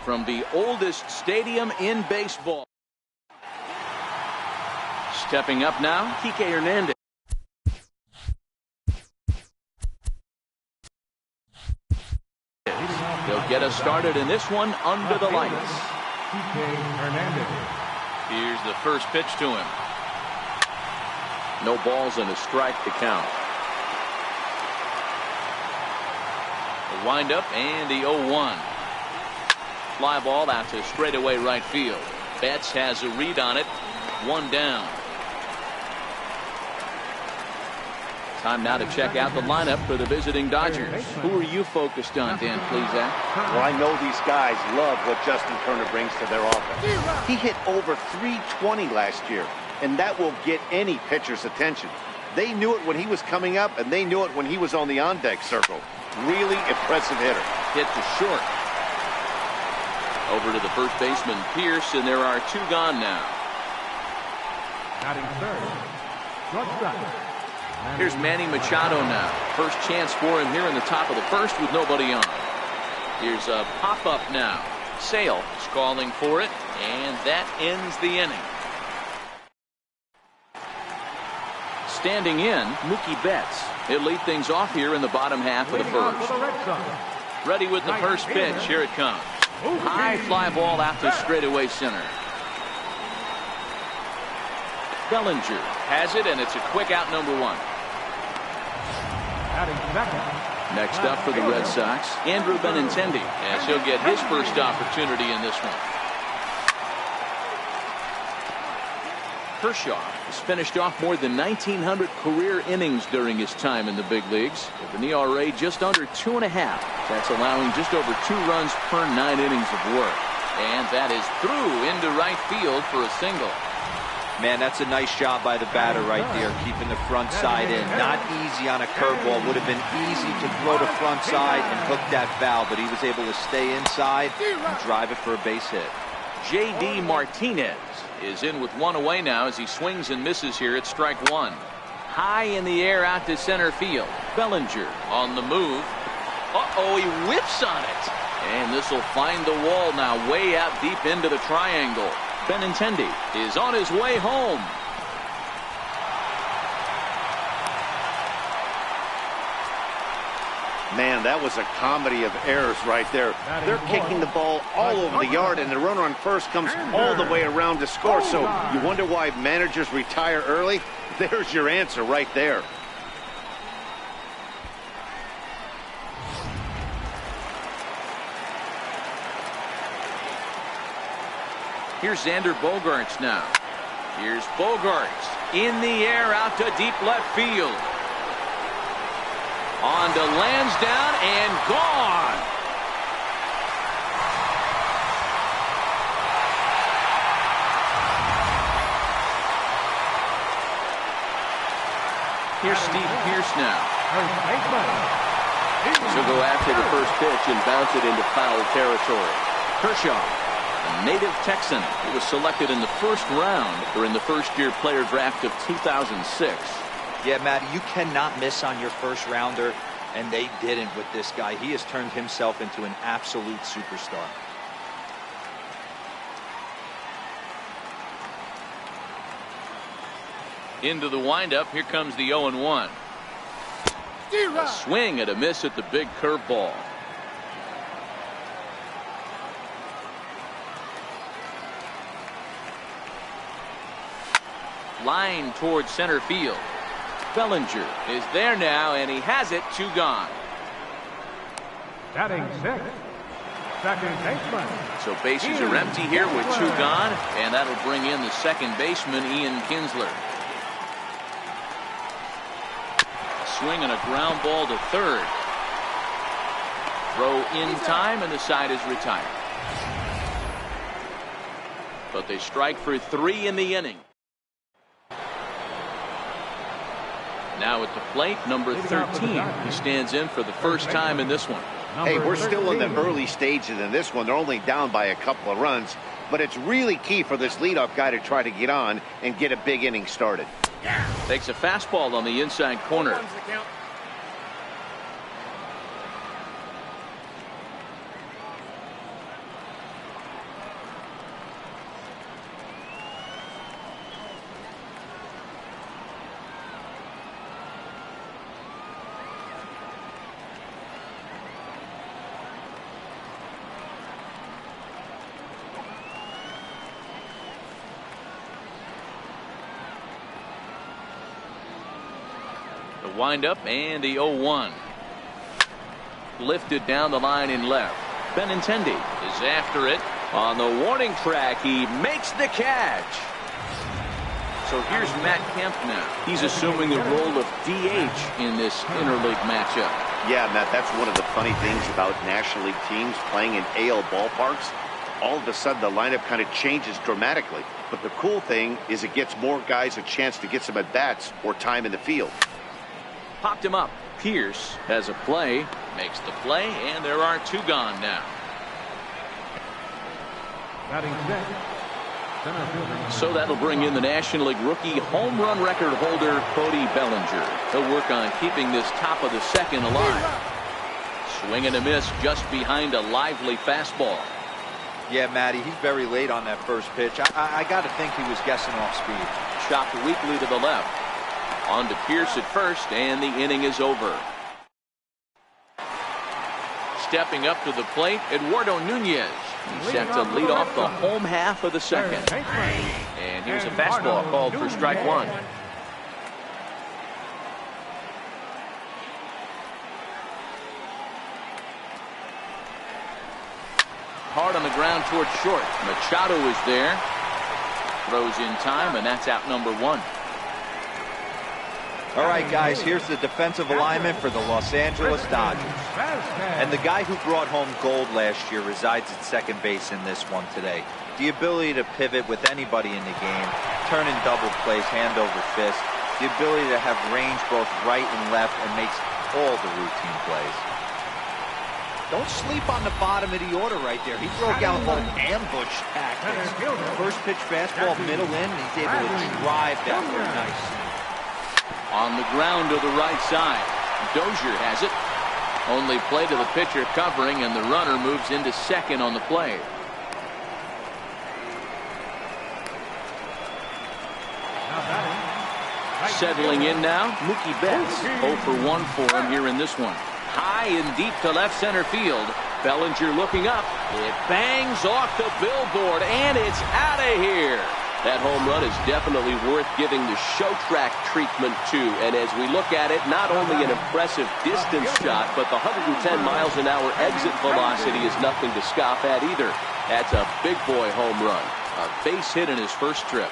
from the oldest stadium in baseball. Stepping up now, Kike Hernandez. He'll get us started in this one under the lights. Here's the first pitch to him. No balls and a strike to count. The windup and the 0-1. Fly ball out to straightaway right field. Betts has a read on it. One down. Time now to check out the lineup for the visiting Dodgers. Who are you focused on, Dan Plesac? Well, I know these guys love what Justin Turner brings to their offense. He hit over .320 last year, and that will get any pitcher's attention. They knew it when he was coming up, and they knew it when he was on the on-deck circle. Really impressive hitter. Hit to short. Over to the first baseman, Pierce, and there are two gone now. Batting third, shortstop. Here's Manny Machado now. First chance for him here in the top of the first with nobody on. Here's a pop-up now. Sale is calling for it, and that ends the inning. Standing in, Mookie Betts. He'll lead things off here in the bottom half of the first. Ready with the first pitch. Here it comes. High fly ball out to straightaway center. Bellinger has it, and it's a quick out, number one. Next up for the Red Sox, Andrew Benintendi, as he'll get his first opportunity in this one. Kershaw has finished off more than 1,900 career innings during his time in the big leagues, with an ERA just under 2.5. That's allowing just over 2 runs per 9 innings of work. And that is through into right field for a single. Man, that's a nice job by the batter right there, keeping the front side in. Not easy on a curveball. Would have been easy to throw the front side and hook that foul, but he was able to stay inside and drive it for a base hit. J.D. Martinez is in with one away now as he swings and misses here at strike one. High in the air out to center field. Bellinger on the move. Uh-oh, he whips on it. And this will find the wall now way out deep into the triangle. Benintendi is on his way home. Man, that was a comedy of errors right there. They're kicking the ball all over the yard, and the runner on first comes all the way around to score. So you wonder why managers retire early? There's your answer right there. Here's Xander Bogaerts now. Here's Bogaerts in the air out to deep left field. On to Lansdowne and gone. Here's Steve Pierce now. She'll go after the first pitch and bounce it into foul territory. Kershaw, a native Texan who was selected in the first round during the first-year player draft of 2006. Yeah, Matt, you cannot miss on your first rounder, and they didn't with this guy. He has turned himself into an absolute superstar. Into the windup, here comes the 0-1. A swing and a miss at the big curveball. Line towards center field. Bellinger is there now, and he has it. 2 gone. Batting sixth, second baseman. So bases are empty here with 2 gone, and that'll bring in the second baseman, Ian Kinsler. Swing and a ground ball to third. Throw in time, and the side is retired. But they strike for 3 in the inning. Now at the plate, number 13. He stands in for the first time in this one. Hey, we're still in the early stages in this one. They're only down by a couple of runs, but it's really key for this leadoff guy to try to get on and get a big inning started. Takes a fastball on the inside corner. The windup and the 0-1. Lifted down the line in left. Benintendi is after it. On the warning track, he makes the catch. So here's Matt Kemp now. He's assuming the role of DH in this interleague matchup. Yeah, Matt, that's one of the funny things about National League teams playing in AL ballparks. All of a sudden, the lineup kind of changes dramatically. But the cool thing is it gets more guys a chance to get some at-bats or time in the field. Popped him up. Pierce has a play, makes the play, and there are 2 gone now. Batting six. Center fielder. So that'll bring in the National League rookie home run record holder, Cody Bellinger. He'll work on keeping this top of the second alive. Swing and a miss just behind a lively fastball. Yeah, Matty, he's very late on that first pitch. I got to think he was guessing off speed. Chopped weakly to the left. On to Pierce at first, and the inning is over. Stepping up to the plate, Eduardo Nunez. He's set to lead off the home half of the second. And here's a fastball called for strike 1. Hard on the ground towards short. Machado is there. Throws in time, and that's out number 1. All right, guys, here's the defensive alignment for the Los Angeles Dodgers. And the guy who brought home gold last year resides at second base in this one today. The ability to pivot with anybody in the game, turn in double plays, hand over fist, the ability to have range both right and left, and makes all the routine plays. Don't sleep on the bottom of the order right there. He broke out home ambush tactics. First pitch fastball, middle in, and he's able to drive that very nice. On the ground to the right side. Dozier has it. Only play to the pitcher covering, and the runner moves into second on the play. Settling in now, Mookie Betts. 0 for 1 for him here in this one. High and deep to left center field. Bellinger looking up. It bangs off the billboard, and it's out of here. That home run is definitely worth giving the show track treatment to. And as we look at it, not only an impressive distance shot, but the 110 miles an hour exit velocity is nothing to scoff at either. That's a big boy home run. A base hit in his first trip.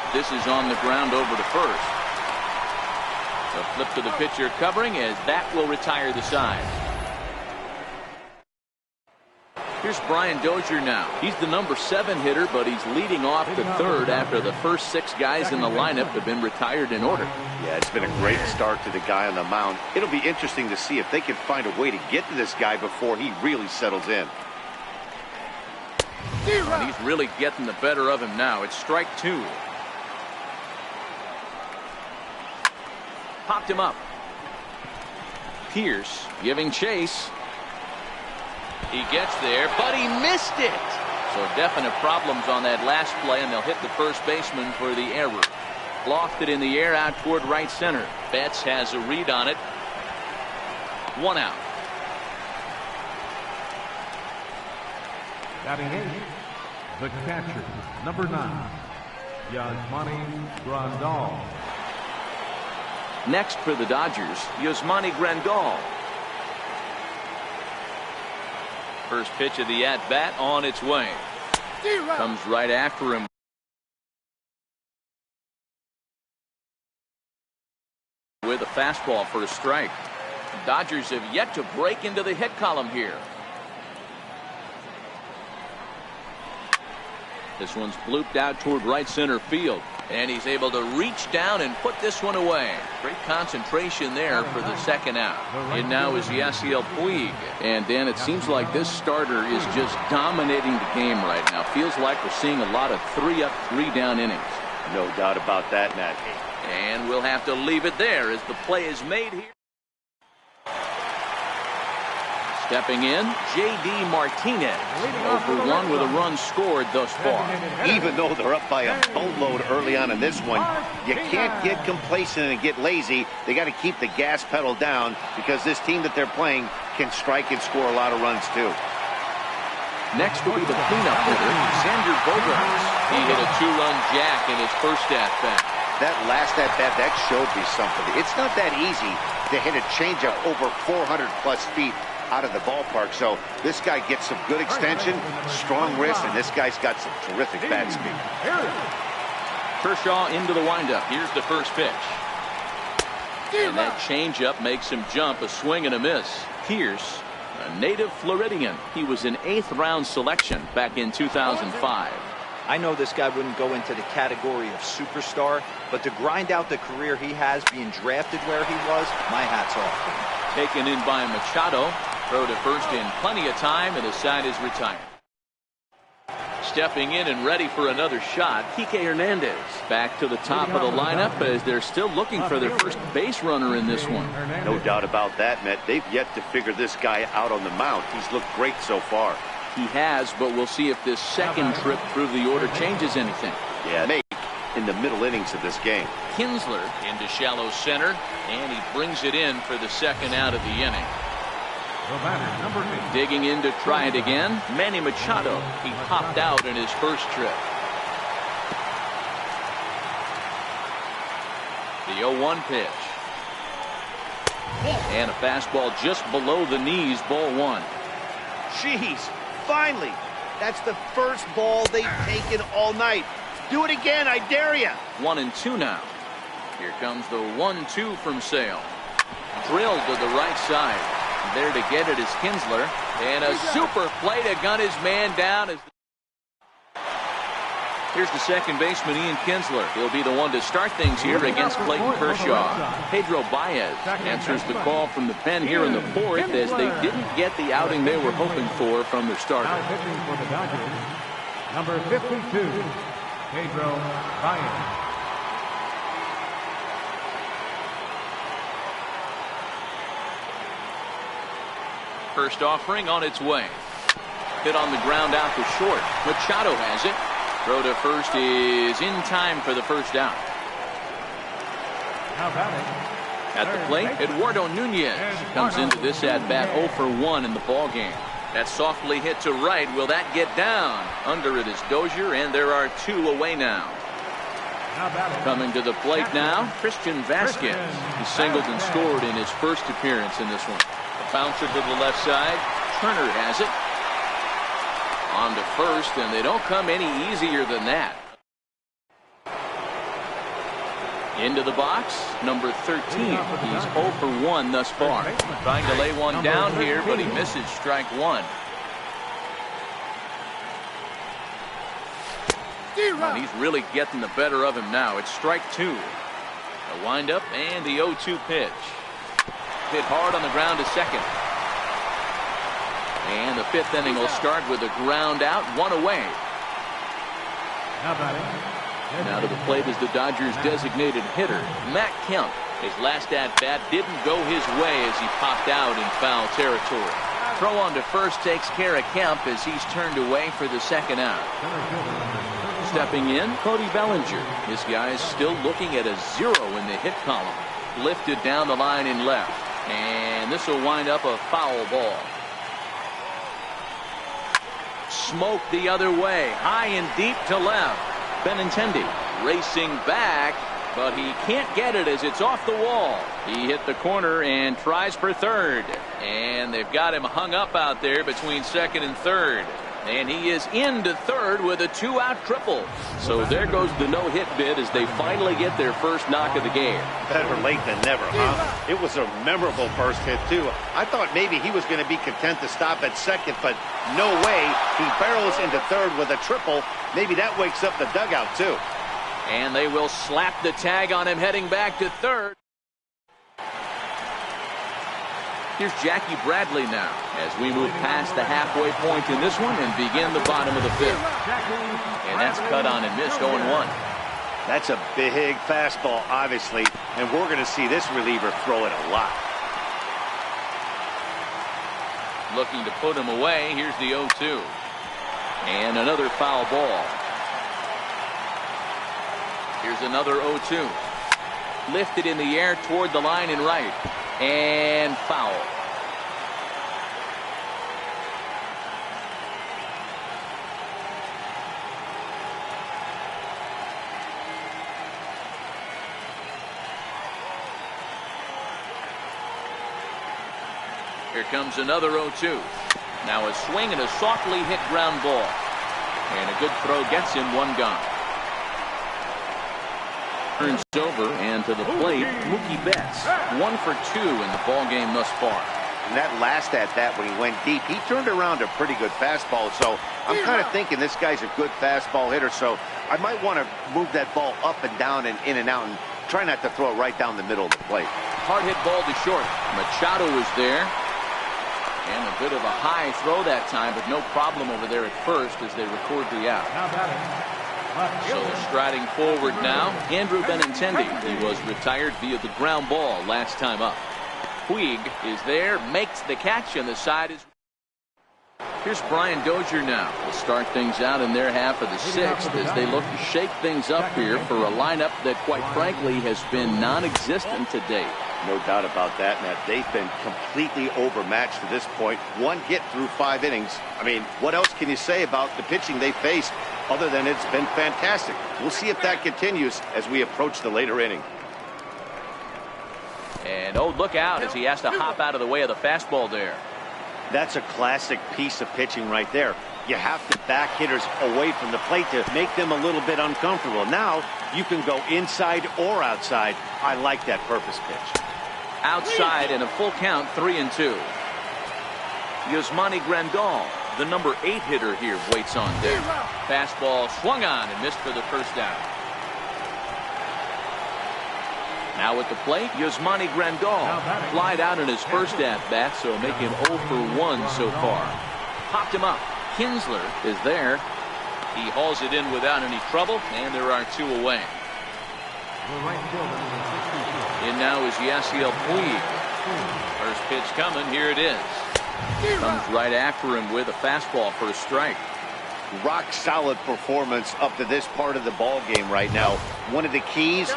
This is on the ground over to first. A flip to the pitcher covering, as that will retire the side. Here's Brian Dozier now. He's the number 7 hitter, but he's leading off the third after the first 6 guys in the lineup have been retired in order. Yeah, it's been a great start to the guy on the mound. It'll be interesting to see if they can find a way to get to this guy before he really settles in. And he's really getting the better of him now. It's strike 2. Popped him up. Pierce giving chase. He gets there, but he missed it. So definite problems on that last play, and they'll hit the first baseman for the error. Lofted in the air out toward right center. Betts has a read on it. 1 out. Batting 8, the catcher, number 9, Yasmani Grandal. Next for the Dodgers, Yasmani Grandal. First pitch of the at-bat on its way. Comes right after him. With a fastball for a strike. The Dodgers have yet to break into the hit column here. This one's blooped out toward right center field. And he's able to reach down and put this one away. Great concentration there for the second out. And now is Yasiel Puig. And Dan, it seems like this starter is just dominating the game right now. Feels like we're seeing a lot of 3 up, 3 down innings. No doubt about that, Matt. And we'll have to leave it there as the play is made here. Stepping in, J.D. Martinez. 0 for 1 with a run scored thus far. Even though they're up by a boatload early on in this one, you can't get complacent and get lazy. They got to keep the gas pedal down because this team that they're playing can strike and score a lot of runs too. Next will be the cleanup hitter, Xander Bogaerts. He hit a 2-run jack in his first at-bat. That last at-bat, that showed me something. It's not that easy to hit a changeup over 400-plus feet out of the ballpark. So this guy gets some good extension, strong wrist, and this guy's got some terrific bat speed. Kershaw into the windup. Here's the first pitch. And that changeup makes him jump. A swing and a miss. Pierce, a native Floridian. He was an 8th-round selection back in 2005. I know this guy wouldn't go into the category of superstar, but to grind out the career he has being drafted where he was, my hat's off. Taken in by Machado. Throw to first in plenty of time, and the side is retired. Stepping in and ready for another shot, Kike Hernandez. Back to the top of the lineup as they're still looking for their first base runner in this one. No doubt about that, Matt. They've yet to figure this guy out on the mound. He's looked great so far. He has, but we'll see if this second trip through the order changes anything. Yeah, make in the middle innings of this game. Kinsler into shallow center, and he brings it in for the second out of the inning. The batter, number 8. Digging in to try it again, Manny Machado. He popped out in his first trip. The 0-1 pitch. And a fastball just below the knees, ball 1. Jeez, finally. That's the first ball they've taken all night. Do it again, I dare you. 1-2 now. Here comes the 1-2 from Sale. Drilled to the right side. There to get it is Kinsler. And a super play to gun his man down. Here's the second baseman, Ian Kinsler. He'll be the one to start things here against Clayton Kershaw. Pedro Baez answers the call from the pen here in the 4th as they didn't get the outing they were hoping for from their starter. Now pitching for the Dodgers, number 52, Pedro Baez. First offering on its way. Hit on the ground out to short. Machado has it. Throw to first is in time for the first out. Now batting. At the plate, Eduardo Nunez comes into this at-bat 0 for 1 in the ballgame. That softly hit to right. Will that get down? Under it is Dozier, and there are 2 away now. Coming to the plate now, Christian Vasquez. He singled and scored in his first appearance in this one. A bouncer to the left side. Turner has it. On to first, and they don't come any easier than that. Into the box, number 13. He's 0 for 1 thus far. Trying to lay one down here, but he misses strike 1. And he's really getting the better of him now. It's strike 2. A windup and the 0-2 pitch. Hit hard on the ground to second. And the 5th inning will start with a ground out, 1 away. Now to the plate is the Dodgers' designated hitter, Matt Kemp. His last at-bat didn't go his way as he popped out in foul territory. Throw on to first takes care of Kemp as he's turned away for the second out. Stepping in, Cody Bellinger. This guy is still looking at a 0 in the hit column. Lifted down the line in left. And this will wind up a foul ball. Smoke the other way, high and deep to left. Benintendi racing back, but he can't get it as it's off the wall. He hit the corner and tries for third. And they've got him hung up out there between second and third. And he is into third with a 2-out triple. So there goes the no-hit bid as they finally get their first knock of the game. Better late than never, huh? It was a memorable first hit, too. I thought maybe he was going to be content to stop at second, but no way. He barrels into third with a triple. Maybe that wakes up the dugout, too. And they will slap the tag on him heading back to third. Here's Jackie Bradley now as we move past the halfway point in this one and begin the bottom of the 5th. And that's cut on and missed, 0-1. That's a big fastball, obviously, and we're going to see this reliever throw it a lot. Looking to put him away. Here's the 0-2. And another foul ball. Here's another 0-2. Lifted in the air toward the line and right. And foul. Here comes another 0-2. Now a swing and a softly hit ground ball. And a good throw gets him one gone. Turns over and to the plate, Mookie Betts. 1 for 2 in the ball game thus far. And that last at bat when he went deep, he turned around a pretty good fastball. So I'm kind of thinking this guy's a good fastball hitter. So I might want to move that ball up and down and in and out and try not to throw it right down the middle of the plate. Hard hit ball to short. Machado is there. And a bit of a high throw that time, but no problem over there at first as they record the out. So striding forward now, Andrew Benintendi. He was retired via the ground ball last time up. Puig is there, makes the catch, and the side is. Here's Brian Dozier now. Will start things out in their half of the sixth as they look to shake things up here for a lineup that, quite frankly, has been non-existent to date. No doubt about that, Matt. They've been completely overmatched to this point. One hit through 5 innings. I mean, what else can you say about the pitching they faced other than it's been fantastic? We'll see if that continues as we approach the later inning. And oh, look out as he has to hop out of the way of the fastball there. That's a classic piece of pitching right there. You have to back hitters away from the plate to make them a little bit uncomfortable. Now you can go inside or outside. I like that purpose pitch. Outside and a full count, 3-2. Yasmani Grandal, the number 8 hitter here, waits on deck. Fastball swung on and missed for the first down. Now at the plate, Yasmani Grandal flied out in his first at-bat, so make him 0 for 1 so far. Popped him up. Kinsler is there. He hauls it in without any trouble, and there are 2 away. In now is Yasiel Puig. First pitch coming. Here it is. Comes right after him with a fastball for a strike. Rock solid performance up to this part of the ball game right now. One of the keys,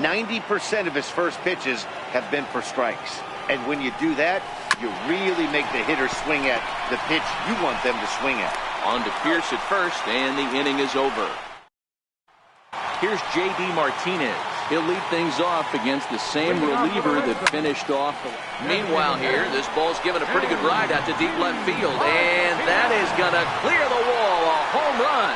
90% of his first pitches have been for strikes. And when you do that, you really make the hitter swing at the pitch you want them to swing at. On to Pierce at first, and the inning is over. Here's J.D. Martinez. He'll lead things off against the same reliever that finished off. Meanwhile here, this ball's given a pretty good ride out to deep left field, and that is going to clear the wall. A home run.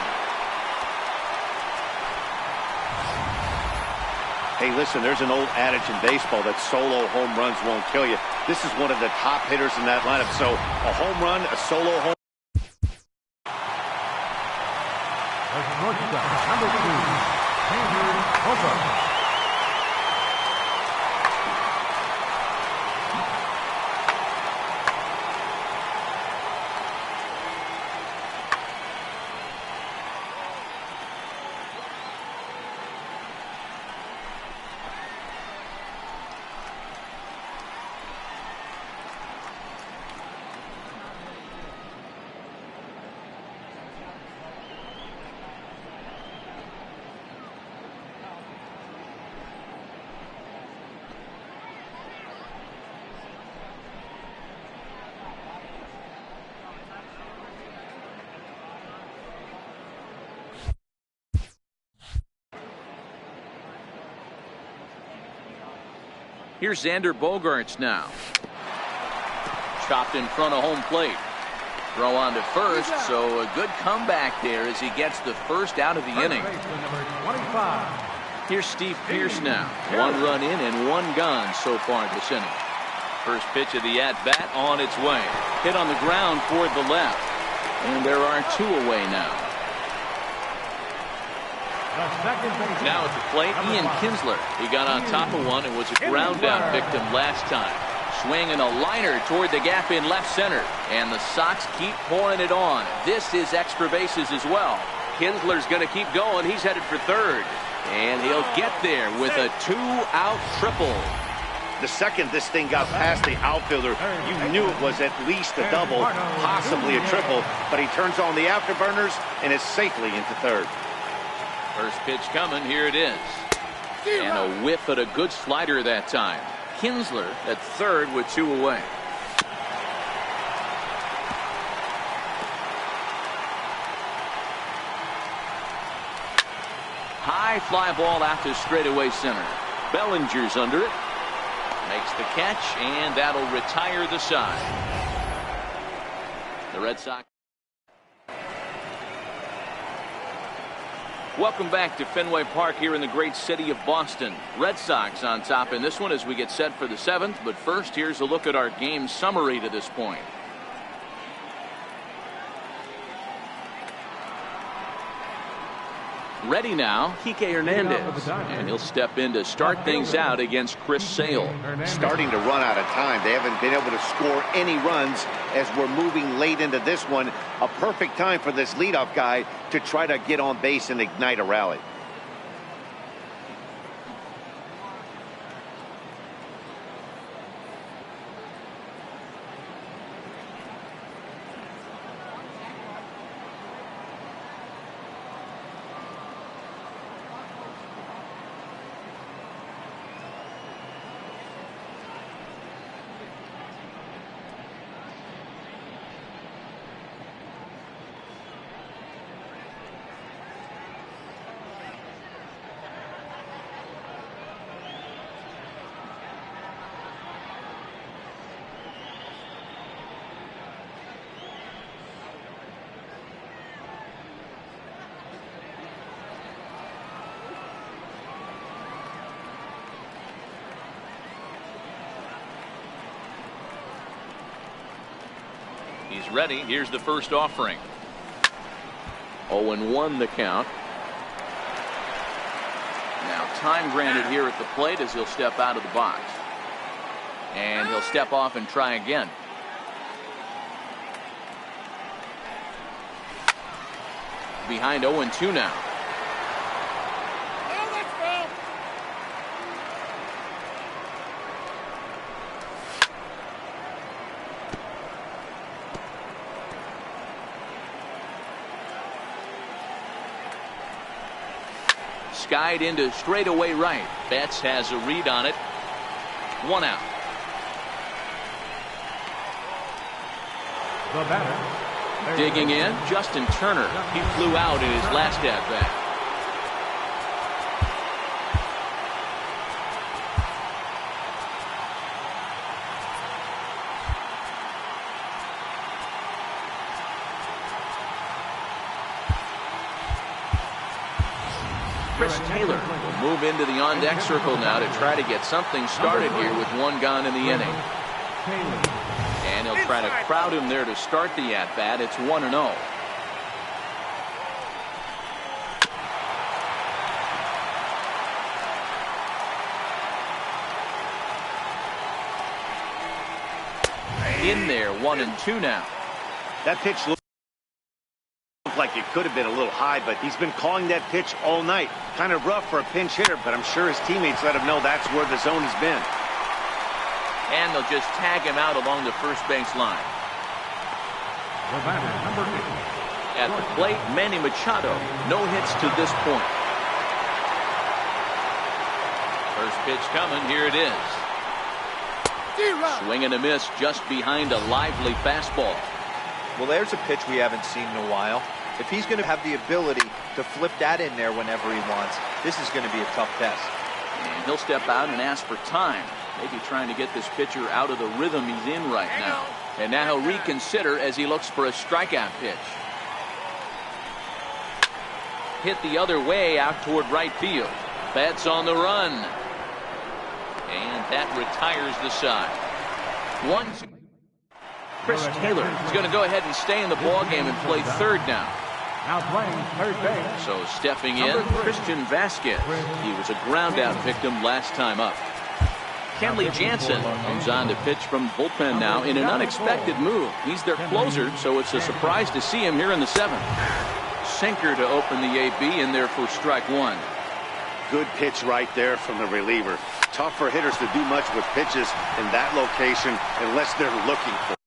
Hey, listen, there's an old adage in baseball that solo home runs won't kill you. This is one of the top hitters in that lineup. So a home run, a solo home. Number 2, Andrew Hooker. Here's Xander Bogaerts now. Chopped in front of home plate. Throw on to first, so a good comeback there as he gets the first out of the inning. Here's Steve Pierce now. 1 run in and 1 gone so far this inning. First pitch of the at-bat on its way. Hit on the ground toward the left. And there are 2 away now. Now at the plate, Ian Kinsler. He got on top of one and was a ground down victim last time. Swinging a liner toward the gap in left center. And the Sox keep pouring it on. This is extra bases as well. Kinsler's going to keep going. He's headed for third. And he'll get there with a 2-out triple. The second this thing got past the outfielder, you knew it was at least a double, possibly a triple. But he turns on the afterburners and is safely into third. First pitch coming. Here it is. And a whiff at a good slider that time. Kinsler at third with 2 away. High fly ball out to straightaway center. Bellinger's under it. Makes the catch, and that'll retire the side. The Red Sox. Welcome back to Fenway Park here in the great city of Boston. Red Sox on top in this one as we get set for the 7th. But first, here's a look at our game summary to this point. Ready now, Kike Hernandez, and he'll step in to start things out against Chris Sale. Starting to run out of time. They haven't been able to score any runs as we're moving late into this one. A perfect time for this leadoff guy to try to get on base and ignite a rally. He's ready. Here's the first offering. 0-1 the count. Now time granted here at the plate as he'll step out of the box. And he'll step off and try again. Behind 0-2 now. Skied into straightaway right. Betts has a read on it. 1 out. The batter. Digging in, Justin Turner. He flew out in his last at bat. Chris Taylor will move into the on-deck circle now to try to get something started here with 1 gone in the inning. And he'll try to crowd him there to start the at-bat. It's 1-0. In there, 1-2 now. That pitch looks like it could have been a little high, but he's been calling that pitch all night. Kind of rough for a pinch hitter, but I'm sure his teammates let him know that's where the zone has been. And they'll just tag him out along the first base line. The batter, number 8. At the plate, Manny Machado. No hits to this point. First pitch coming. Here it is. Swing and a miss just behind a lively fastball. Well, there's a pitch we haven't seen in a while. If he's going to have the ability to flip that in there whenever he wants, this is going to be a tough test. And he'll step out and ask for time. Maybe trying to get this pitcher out of the rhythm he's in right now. And now he'll reconsider as he looks for a strikeout pitch. Hit the other way out toward right field. Betts on the run. And that retires the side. Chris Taylor is going to go ahead and stay in the ballgame and play third now. Now playing third base. So stepping in, Christian Vasquez. He was a ground-out victim last time up. Kenley Jansen comes on to pitch from bullpen now in an unexpected move. He's their closer, so it's a surprise to see him here in the 7th. Sinker to open the AB in there for strike 1. Good pitch right there from the reliever. Tough for hitters to do much with pitches in that location unless they're looking for it.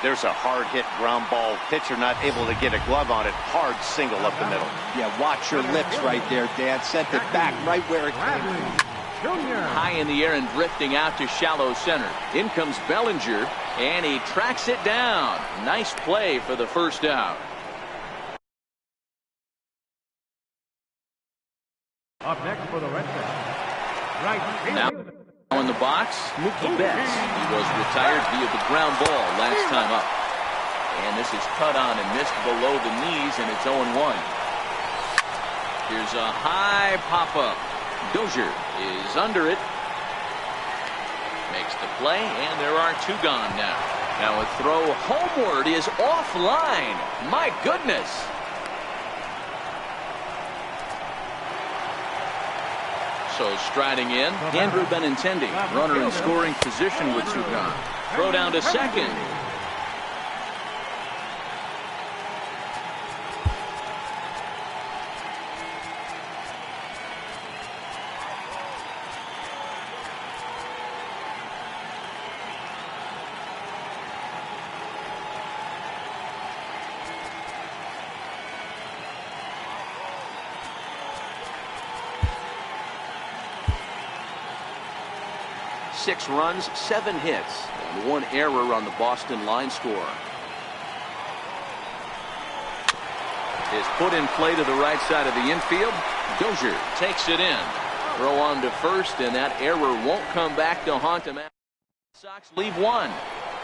There's a hard hit ground ball. Pitcher not able to get a glove on it. Hard single up the middle. Yeah, watch your lips right there, Dan. Sent it back right where it came from. High in the air and drifting out to shallow center. In comes Bellinger, and he tracks it down. Nice play for the first out. Up next for the Red Sox, right Now fielder. in the box, Mookie Betts. He was retired via the ground ball last time up. And this is cut on and missed below the knees, and it's 0-1. Here's a high pop-up. Dozier is under it. Makes the play, and there are two gone now. Now a throw homeward is offline. My goodness. So striding in, Andrew Benintendi, runner in scoring position with two gone. Throw down to second. Six runs, 7 hits, and 1 error on the Boston line score. Is put in play to the right side of the infield. Dozier takes it in. Throw on to first, and that error won't come back to haunt them. Sox leave 1.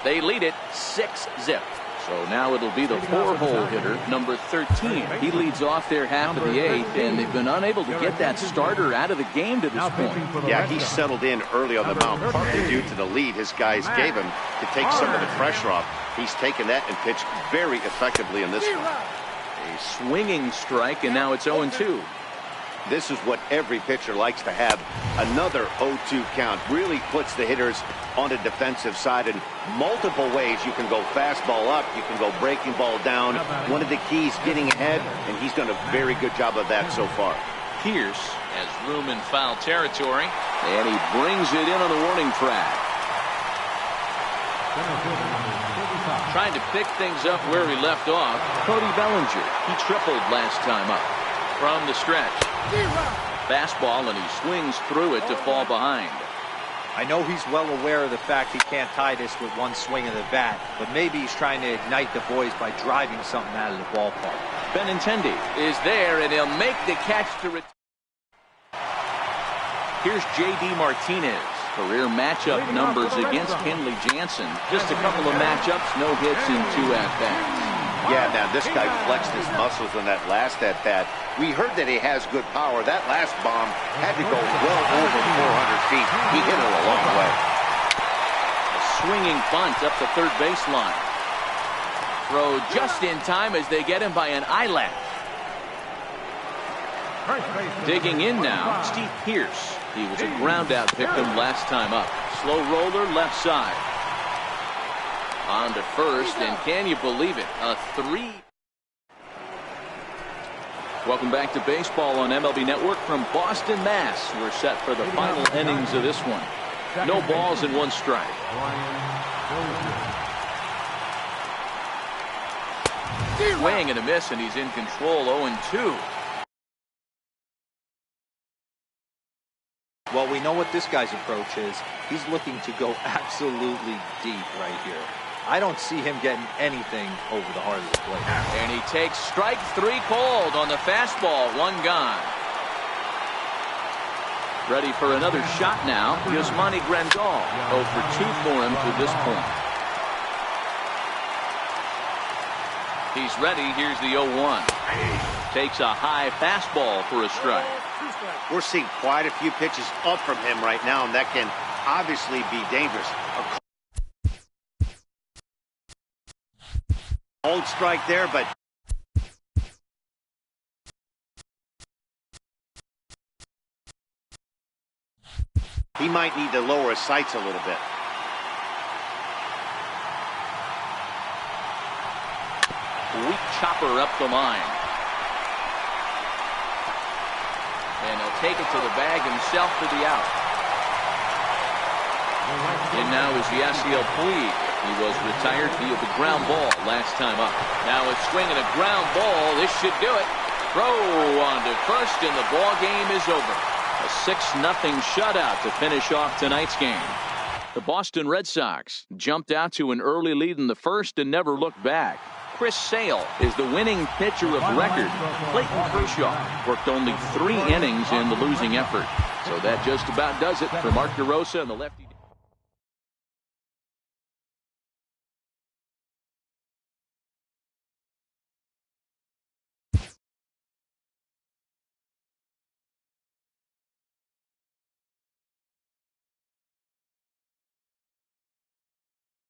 They lead it 6-0. So now it'll be the 4-hole hitter, number 13. He leads off their half of the 8th, and they've been unable to get that starter out of the game to this point. Yeah, he settled in early on the mound, partly due to the lead his guys gave him to take some of the pressure off. He's taken that and pitched very effectively in this one. A swinging strike, and now it's 0-2. This is what every pitcher likes to have. Another 0-2 count really puts the hitters on the defensive side in multiple ways. You can go fastball up, you can go breaking ball down. One of the keys, getting ahead, and he's done a very good job of that so far. Pierce has room in foul territory, and he brings it in on the warning track. Trying to pick things up where he left off, Cody Bellinger. He tripled last time up. From the stretch. Fastball, and he swings through it to fall behind. I know he's well aware of the fact he can't tie this with one swing of the bat, but maybe he's trying to ignite the boys by driving something out of the ballpark. Benintendi is there, and he'll make the catch to return. Here's J.D. Martinez. Career matchup numbers against Kenley Jansen. Just a couple of matchups, no hits in 2 at-bats. Yeah, now this guy flexed his muscles on that last at-bat. We heard that he has good power. That last bomb had to go well over 400 feet. He hit it a long way. A swinging bunt up the third baseline. Throw just in time as they get him by an eyelash. Digging in now, Steve Pierce. He was a ground-out victim last time up. Slow roller left side. On to first, and can you believe it? A 3. Welcome back to baseball on MLB Network from Boston, Mass. We're set for the final innings of this one. No balls and 1 strike. Swing and a miss, and he's in control. 0-2. Well, we know what this guy's approach is. He's looking to go absolutely deep right here. I don't see him getting anything over the heart of the plate. And he takes strike 3 called on the fastball. 1 gone. Ready for another shot now. Yasmani Grandal. 0 for 2 for him to this point. He's ready. Here's the 0-1. Takes a high fastball for a strike. We're seeing quite a few pitches up from him right now, and that can obviously be dangerous. A cold strike there, but he might need to lower his sights a little bit. Weak chopper up the line. And he'll take it to the bag himself for the out. And now is Yasiel Puig. He was retired via the ground ball last time up. Now a swing and a ground ball. This should do it. Throw on to first, and the ball game is over. A 6-0 shutout to finish off tonight's game. The Boston Red Sox jumped out to an early lead in the first and never looked back. Chris Sale is the winning pitcher of record. Clayton Kershaw worked only 3 innings in the losing effort. So that just about does it for Mark DeRosa and the lefty.